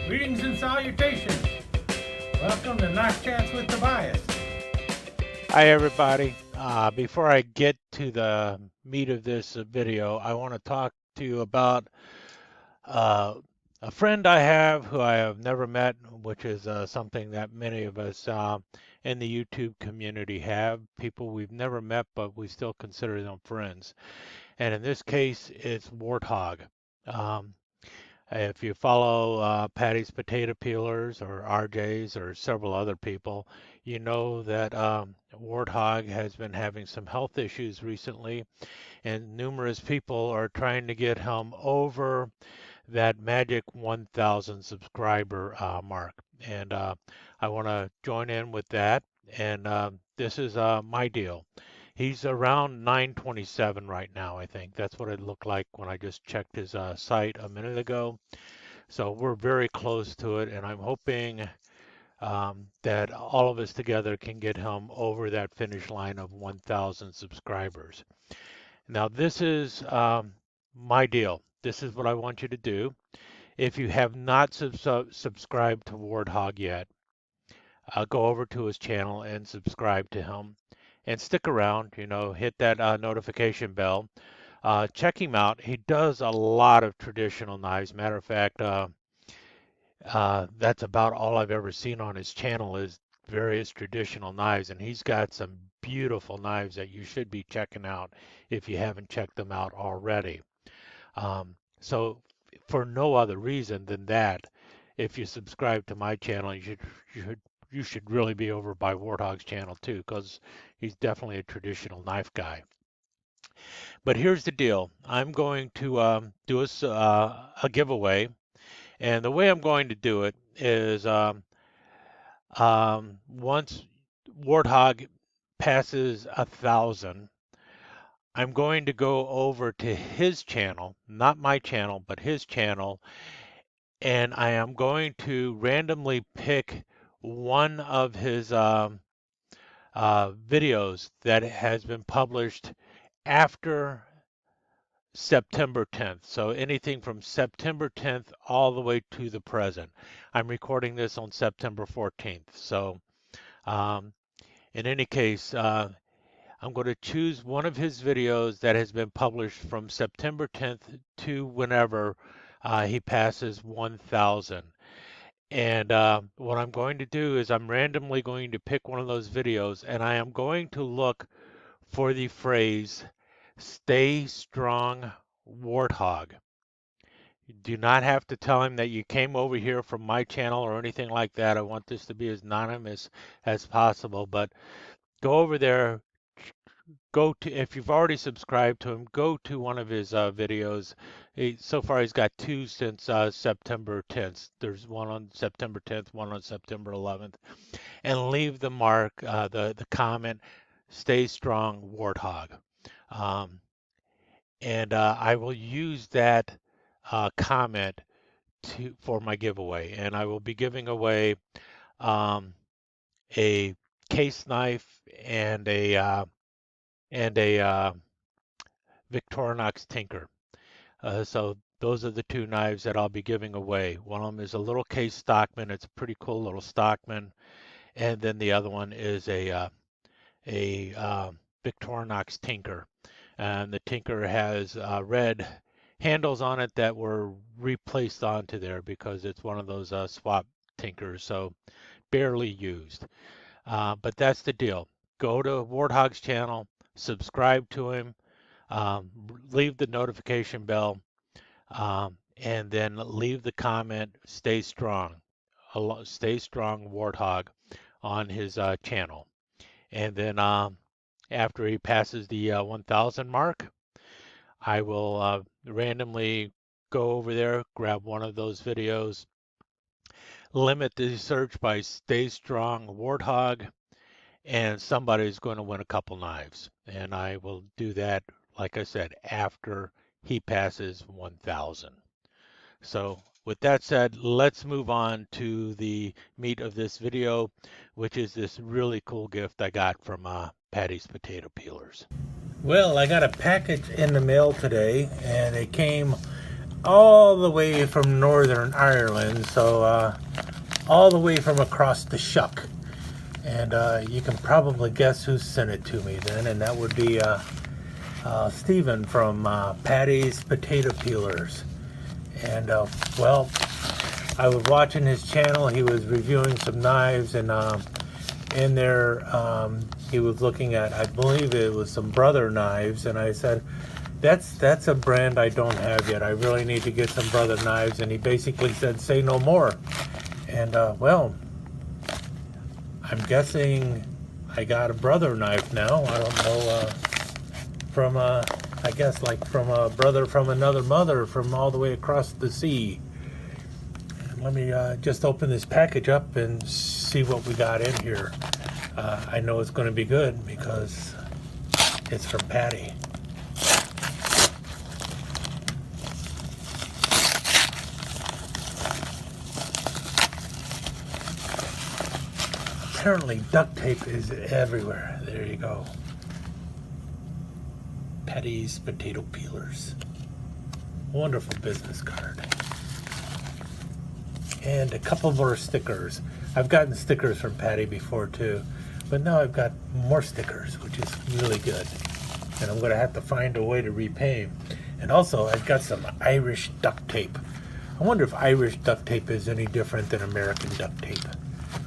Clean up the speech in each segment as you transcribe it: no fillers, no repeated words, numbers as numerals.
Greetings and salutations. Welcome to Knock Chats with Tobias. Hi everybody. Before I get to the meat of this video, I want to talk to you about uh, a friend I have who I have never met, which is something that many of us in the YouTube community have. People we've never met, but we still consider them friends. And in this case, it's Warthog. Um, if you follow Paddy's Potato Peelers or RJ's or several other people, you know that Warthog has been having some health issues recently, and numerous people are trying to get him over that magic 1,000 subscriber mark. And I want to join in with that. And this is my deal. He's around 927 right now, I think. That's what it looked like when I just checked his site a minute ago. So we're very close to it, and I'm hoping that all of us together can get him over that finish line of 1,000 subscribers. Now, this is my deal. This is what I want you to do. If you have not subscribed to Warthog yet, go over to his channel and subscribe to him. And stick around, hit that notification bell. Check him out. He does a lot of traditional knives. Matter of fact, that's about all I've ever seen on his channel is various traditional knives, and he's got some beautiful knives that you should be checking out if you haven't checked them out already. So for no other reason than that, if you subscribe to my channel, you should really be over by Warthog's channel too, because he's definitely a traditional knife guy. But here's the deal: I'm going to do a giveaway, and the way I'm going to do it is once Warthog passes 1,000, I'm going to go over to his channel, not my channel, but his channel, and I am going to randomly pick one of his videos that has been published after September 10th. So anything from September 10th all the way to the present. I'm recording this on September 14th. So um, in any case, I'm going to choose one of his videos that has been published from September 10th to whenever he passes 1,000. And what I'm going to do is I'm randomly going to pick one of those videos, and I am going to look for the phrase "Stay Strong, Warthog." You do not have to tell him that you came over here from my channel or anything like that. I want this to be as anonymous as possible, but go over there, go to, if you've already subscribed to him, go to one of his videos. So far, he's got two since September 10th. There's one on September 10th, one on September 11th, and leave the mark, the comment, "Stay strong, Warthog." Um, and I will use that comment for my giveaway, and I will be giving away a case knife and a Victorinox Tinker. So those are the two knives that I'll be giving away. One of them is a little case Stockman. It's a pretty cool little Stockman, and then the other one is a Victorinox Tinker. And the Tinker has red handles on it that were replaced onto there because it's one of those swap Tinkers, so barely used. But that's the deal. Go to Warthog's channel, subscribe to him, um, leave the notification bell, and then leave the comment, "Stay strong, stay strong, Warthog," on his channel. And then after he passes the 1,000 mark, I will randomly go over there, grab one of those videos, limit the search by "Stay Strong, Warthog," and somebody's going to win a couple knives. And I will do that, like I said, after he passes 1,000. So with that said, let's move on to the meat of this video, which is this really cool gift I got from Paddy's Potato Peelers. Well, I got a package in the mail today, and it came all the way from Northern Ireland, so all the way from across the shuck. And you can probably guess who sent it to me then, and that would be Stephen from Paddy's Potato Peelers. And well, I was watching his channel. He was reviewing some knives, and in there he was looking at, I believe it was some Brother knives, and I said, that's a brand I don't have yet. I really need to get some Brother knives. And he basically said, say no more. And well, I'm guessing I got a Brother knife now. I don't know, from I guess like from a brother from another mother from all the way across the sea. And let me just open this package up and see what we got in here. I know it's going to be good because it's from Paddy. Apparently duct tape is everywhere. There you go. Paddy's Potato Peelers. Wonderful business card. And a couple more stickers. I've gotten stickers from Paddy before too, but now I've got more stickers, which is really good. And I'm going to have to find a way to repay him. And also, I've got some Irish duct tape. I wonder if Irish duct tape is any different than American duct tape.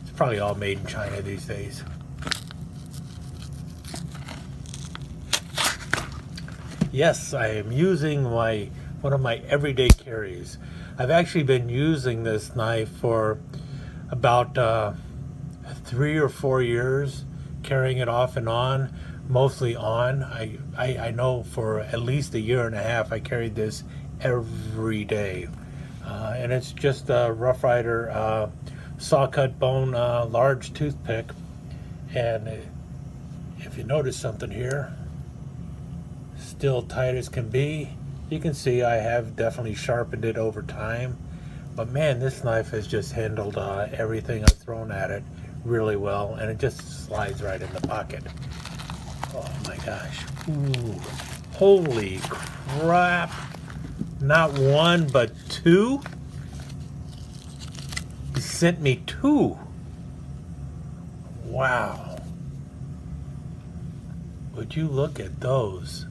It's probably all made in China these days. Yes, I am using one of my everyday carries. I've actually been using this knife for about 3 or 4 years, carrying it off and on, mostly on. I know for at least 1.5 years I carried this every day. And it's just a Rough Rider saw cut bone large toothpick. And if you notice something here, still tight as can be. You can see I have definitely sharpened it over time, but man, this knife has just handled everything I've thrown at it really well, and it just slides right in the pocket. Oh my gosh. Ooh, holy crap. Not one but two. He sent me 2. Wow, would you look at those.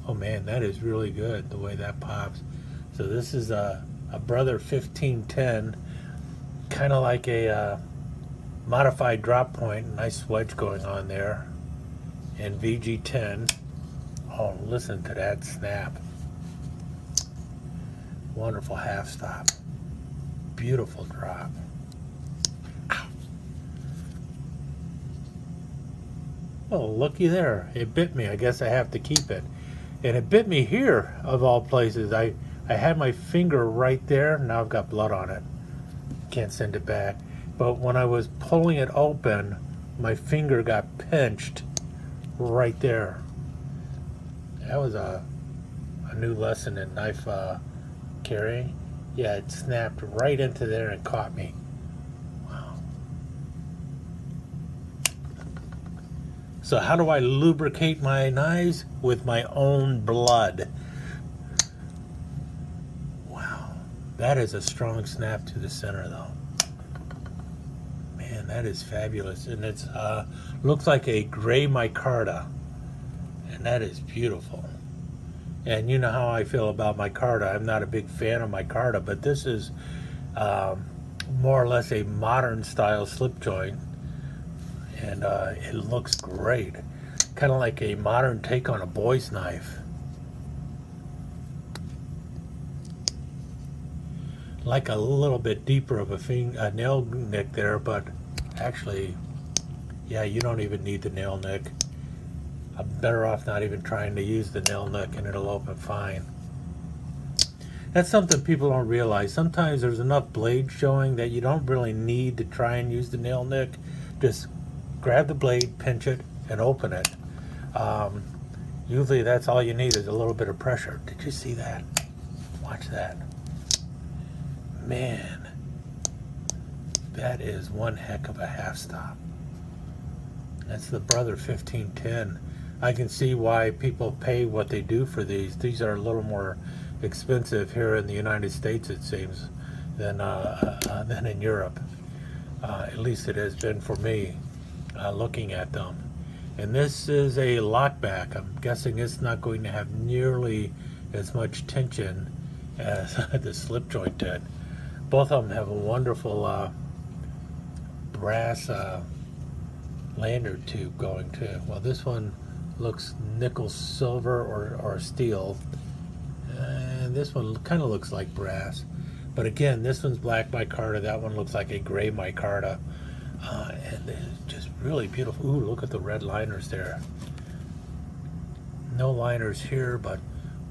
Oh man, that is really good the way that pops. So this is a Brother 1510, kind of like a modified drop point. Nice wedge going on there. And VG10. Oh, listen to that snap. Wonderful half stop. Beautiful drop. Ow. Oh, looky there. It bit me. I guess I have to keep it. And it bit me here, of all places. I had my finger right there. Now I've got blood on it. Can't send it back. But when I was pulling it open, my finger got pinched right there. That was a new lesson in knife carrying. Yeah, it snapped right into there and caught me. Wow. So how do I lubricate my knives? With my own blood. Wow, that is a strong snap to the center though. Man, that is fabulous. And it's looks like a gray micarta, and that is beautiful. And you know how I feel about micarta. I'm not a big fan of micarta, but this is more or less a modern style slip joint, and it looks great. Kind of like a modern take on a boy's knife. Like a little bit deeper of a nail nick there, but actually, yeah, you don't even need the nail nick. I'm better off not even trying to use the nail nick, and it'll open fine. That's something people don't realize. Sometimes there's enough blade showing that you don't really need to try and use the nail nick. Just grab the blade, pinch it, and open it. Usually that's all you need is a little bit of pressure. Did you see that? Watch that. Man, that is one heck of a half stop. That's the Brother 1510. I can see why people pay what they do for these. These are a little more expensive here in the United States, it seems, than in Europe. At least it has been for me, looking at them. And this is a lockback. I'm guessing it's not going to have nearly as much tension as the slip joint did. Both of them have a wonderful brass lanyard tube going too. Well, this one looks nickel silver or steel, and this one kind of looks like brass. But again, this one's black micarta. That one looks like a gray micarta, and it's just really beautiful. Ooh, look at the red liners there. No liners here, but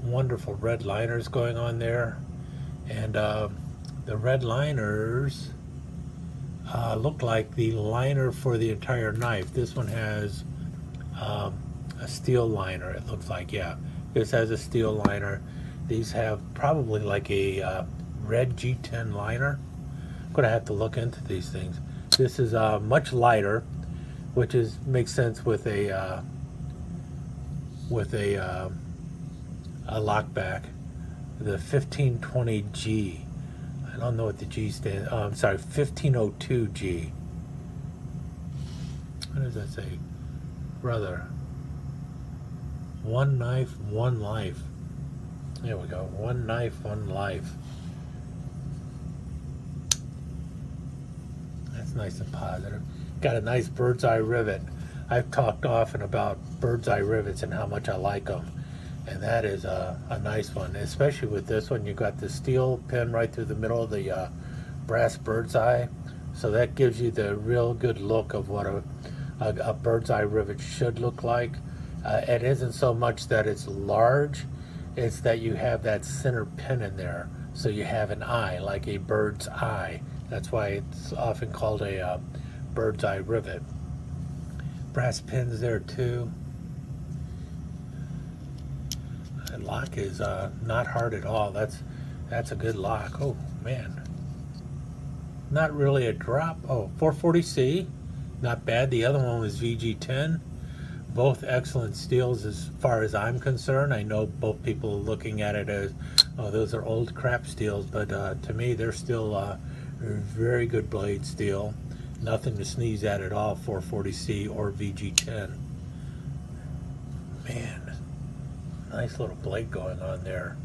wonderful red liners going on there. And the red liners look like the liner for the entire knife. This one has a steel liner, it looks like. Yeah, this has a steel liner. These have probably like a red G10 liner. I'm gonna have to look into these things. This is much lighter, which makes sense with a lockback. The 1520G. I don't know what the G stands. Oh, I'm sorry, 1502G. What does that say? Brother. One knife, one life. There we go. One knife, one life. That's nice and positive. Got a nice bird's eye rivet. I've talked often about bird's eye rivets and how much I like them. And that is a nice one, especially with this one. You got the steel pin right through the middle of the brass bird's eye. So that gives you the real good look of what a bird's eye rivet should look like. It isn't so much that it's large, it's that you have that center pin in there. So you have an eye, like a bird's eye. That's why it's often called a bird's eye rivet. Brass pins there too. That lock is not hard at all. That's a good lock. Oh man, not really a drop. Oh, 440C, not bad. The other one was VG10. Both excellent steels as far as I'm concerned. I know both people are looking at it as, oh, those are old crap steels, but to me they're still very good blade steel. Nothing to sneeze at all, 440C or VG10. Man, nice little blade going on there.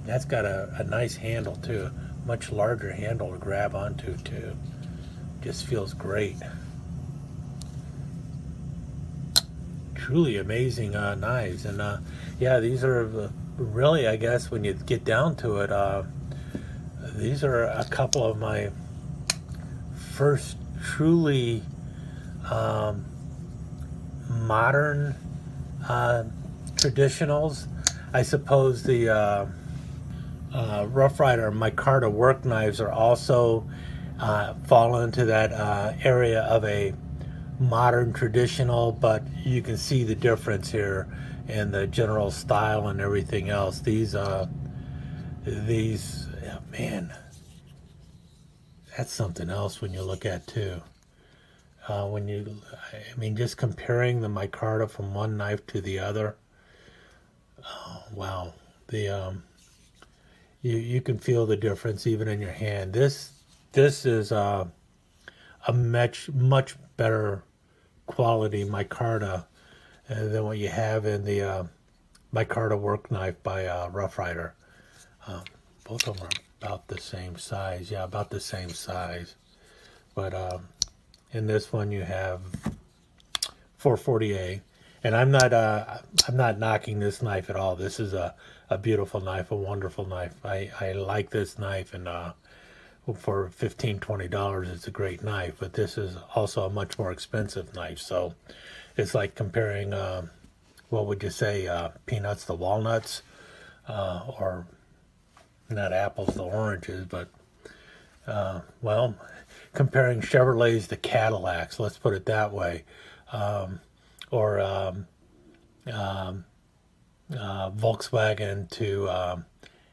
That's got a nice handle too, much larger handle to grab onto too. Just feels great. Truly amazing knives. And yeah, these are really, I guess when you get down to it, these are a couple of my first truly modern traditionals. I suppose the Rough Rider micarta work knives are also fall into that area of a modern traditional, but you can see the difference here in the general style and everything else. These man, that's something else when you look at too. I mean, just comparing the micarta from one knife to the other. Oh, wow, you can feel the difference even in your hand. This is a much better quality micarta than what you have in the micarta work knife by Rough Rider. Both of them are about the same size. Yeah, about the same size. But in this one you have 440A, and I'm not knocking this knife at all. This is a beautiful knife, a wonderful knife. I like this knife, and for $15-20 it's a great knife, but this is also a much more expensive knife. So it's like comparing what would you say, peanuts to walnuts, or not apples to oranges, but well, comparing Chevrolets to Cadillacs, let's put it that way, or Volkswagen to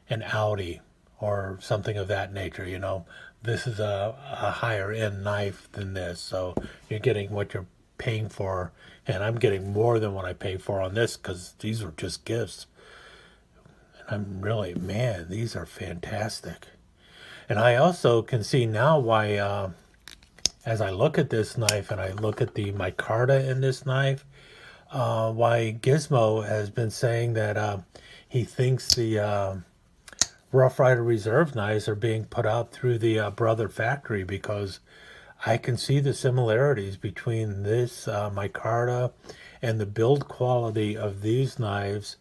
an Audi or something of that nature. You know, this is a higher end knife than this, so you're getting what you're paying for, and I'm getting more than what I paid for on this because these were just gifts. And I'm really, man, these are fantastic. And I also can see now why, as I look at this knife and I look at the micarta in this knife, why Gizmo has been saying that he thinks the Rough Rider Reserve knives are being put out through the Brother factory, because I can see the similarities between this micarta and the build quality of these knives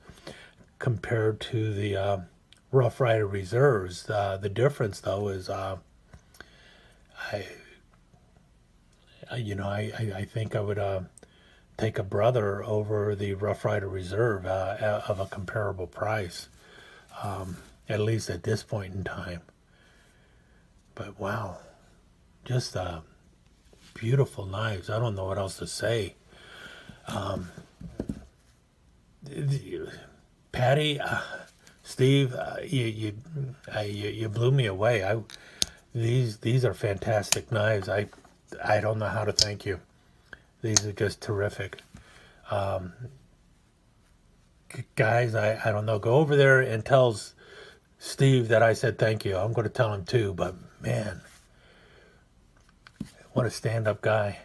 compared to the Rough Rider Reserves. The difference, though, is I think I would take a Brother over the Rough Rider Reserve of a comparable price, at least at this point in time. But wow, just beautiful knives. I don't know what else to say. Paddy, Steve, you blew me away. These are fantastic knives. I don't know how to thank you. These are just terrific. Guys, I don't know. Go over there and tell Steve that I said thank you. I'm going to tell him too. But man, what a stand-up guy.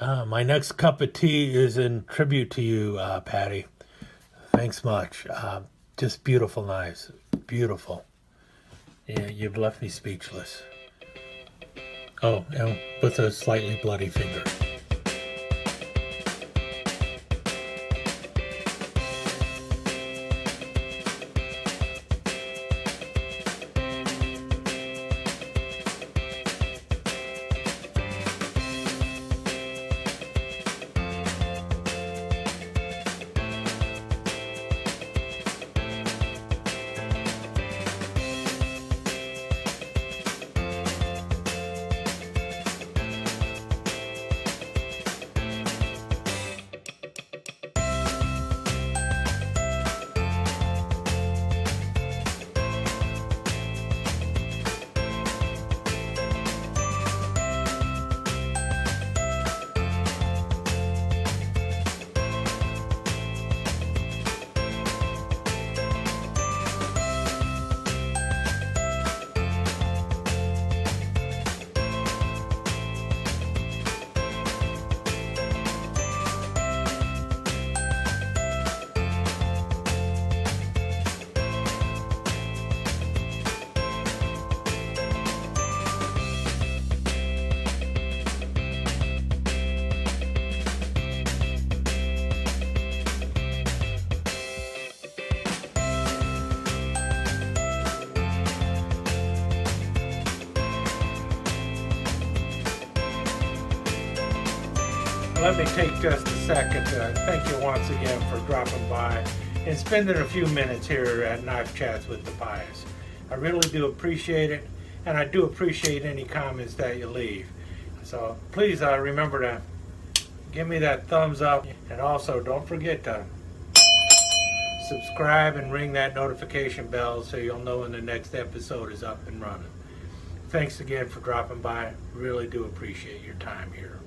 My next cup of tea is in tribute to you, Paddy. Thanks much. Just beautiful knives. Beautiful. Yeah, you've left me speechless. Oh, and with a slightly bloody finger. Let me take just a second to thank you once again for dropping by and spending a few minutes here at Knife Chats with the Pious. I really do appreciate it, and I do appreciate any comments that you leave. So please remember to give me that thumbs up, and also don't forget to subscribe and ring that notification bell so you'll know when the next episode is up and running. Thanks again for dropping by. Really do appreciate your time here.